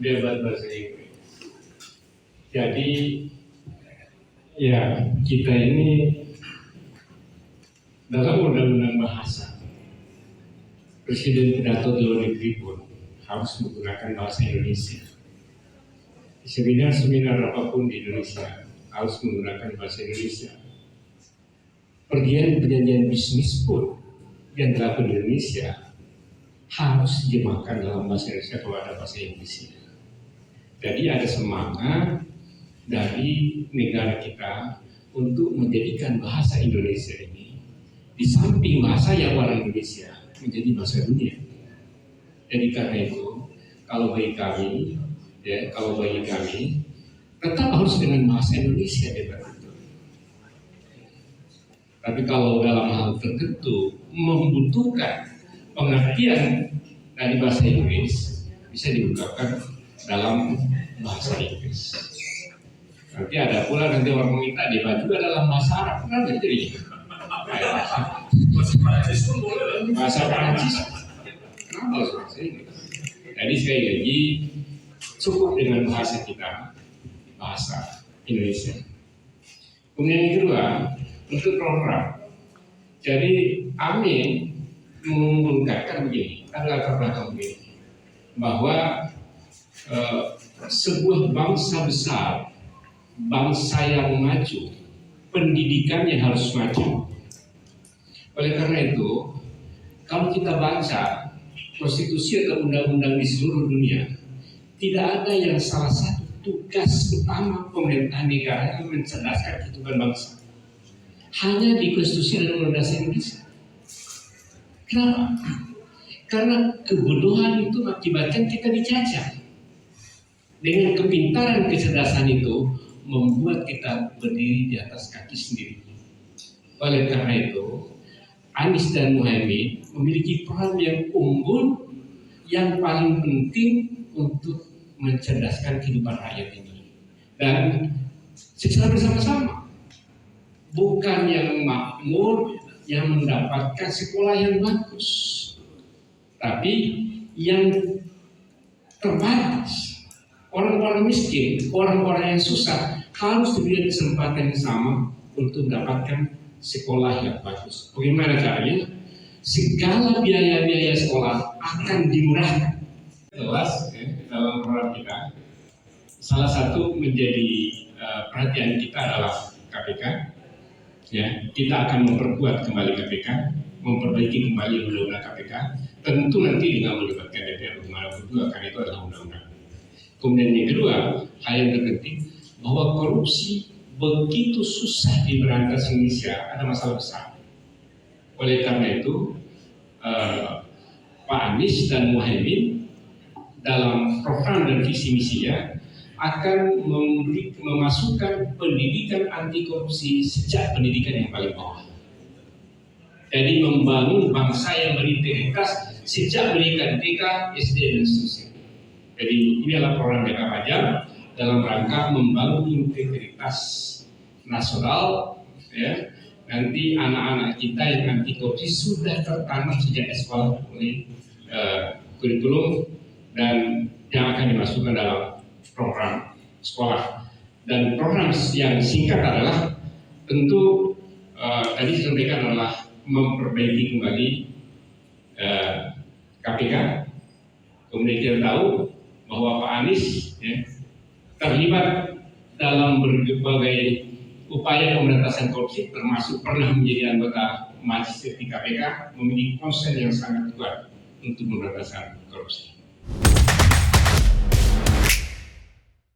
debat bahasa Inggris. Jadi ya kita ini dalam undang-undang bahasa, Presiden pidato di luar negeri pun harus menggunakan bahasa Indonesia. Seminar apapun di Indonesia harus menggunakan bahasa Indonesia. Perjanjian bisnis pun yang dilakukan di Indonesia harus dijemahkan dalam bahasa Indonesia kalau ada bahasa Inggrisnya. Jadi ada semangat dari negara kita untuk menjadikan bahasa Indonesia ini di samping bahasa yang orang Indonesia menjadi bahasa dunia. Jadi karena itu kalau bagi kami tetap harus dengan bahasa Indonesia debat itu. Tapi kalau dalam hal tertentu membutuhkan pengertian dari bahasa Inggris, bisa diungkapkan dalam bahasa Inggris. Nanti ada pula orang minta debat juga dalam bahasa Arab, kan jadi bahasa Prancis pun boleh. Bahasa Prancis, kenapa harus bahasa Inggris? Jadi sekali lagi cukup dengan bahasa kita, bahasa Indonesia. Kemudian yang kedua, untuk program. Jadi Amin mengungkapkan begini, latar belakang begini, bahwa sebuah bangsa besar, bangsa yang maju, pendidikannya harus maju. Oleh karena itu, kalau kita baca konstitusi atau undang-undang di seluruh dunia, tidak ada yang salah satu tugas utama pemerintahan negara yang mencerdaskan kehidupan bangsa. Hanya di konstitusi dan undang-undang Indonesia. Kenapa? Karena kebodohan itu mengakibatkan kita dijajah. Dengan kepintaran kecerdasan itu membuat kita berdiri di atas kaki sendiri. Oleh karena itu, Anies dan Muhaimin memiliki peran yang unggul, yang paling penting untuk mencerdaskan kehidupan rakyat ini. Dan secara bersama-sama, bukan yang makmur yang mendapatkan sekolah yang bagus, tapi yang terbatas. Orang-orang miskin, orang-orang yang susah harus diberi kesempatan yang sama untuk mendapatkan sekolah yang bagus. Bagaimana caranya? Segala biaya-biaya sekolah akan dimurahkan. Jelas dalam program kita, salah satu menjadi perhatian kita adalah KPK. Ya, kita akan memperkuat kembali KPK, memperbaiki kembali undang-undang KPK. Tentu nanti dengan melibatkan DPR berdua, karena itu adalah undang-undang. Kemudian yang kedua, hal yang terpenting bahwa korupsi begitu susah diberantas Indonesia, ada masalah besar. Oleh karena itu, Pak Anies dan Muhaimin dalam program dan visi misinya akan memasukkan pendidikan anti korupsi sejak pendidikan yang paling bawah. Jadi membangun bangsa yang berintegritas sejak pendidikan TK, SD dan seterusnya. Jadi ini adalah program jangka panjang dalam rangka membangun integritas nasional. Ya, nanti anak-anak kita yang anti korupsi sudah tertanam sejak sekolah oleh kurikulum dan yang akan dimasukkan dalam program sekolah. Dan program yang singkat adalah tentu tadi disampaikan adalah memperbaiki kembali KPK. Kemudian kita tahu bahwa Pak Anies terlibat dalam berbagai upaya pemberantasan korupsi, termasuk pernah menjadi anggota majelis etik KPK, memiliki konsen yang sangat kuat untuk pemberantasan korupsi.